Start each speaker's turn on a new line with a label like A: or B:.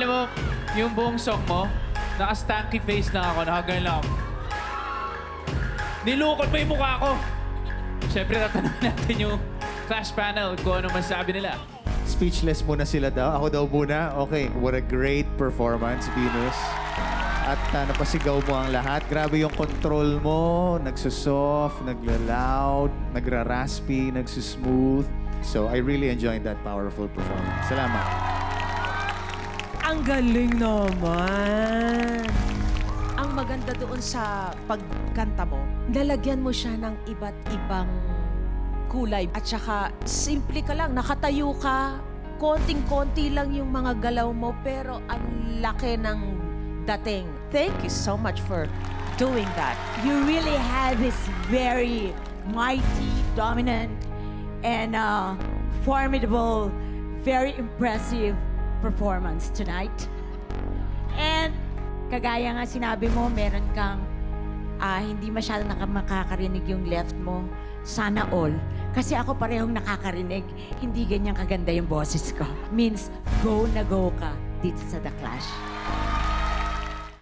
A: Alam mo, yung buong song mo, naka-stanky face lang ako, nakagano'n lang ako. Nilukot pa yung mukha ko. Siyempre, tatanungin natin yung Clash panel kung ano masabi nila.
B: Speechless muna sila daw. Ako daw muna. Okay, what a great performance, Venus. At napasigaw mo ang lahat. Grabe yung control mo. Nagsusoft, nagla-loud, nagra-raspy, nagsusmooth. So I really enjoyed that powerful performance. Salamat.
C: Ang galing naman. Ang maganda doon sa pagkanta mo, nalagyan mo siya ng iba't ibang kulay. At saka, simple ka lang, nakatayo ka, konting-konti lang yung mga galaw mo, pero ang laki ng dating. Thank you so much for doing that.
D: You really had this very mighty, dominant, and formidable, very impressive performance tonight. And kagaya nga sinabi mo, meron kang hindi masyadong makakarinig yung left mo. Sana all. Kasi ako parehong nakakarinig. Hindi ganyan kaganda yung boses ko. Means, go na go ka dito sa The Clash.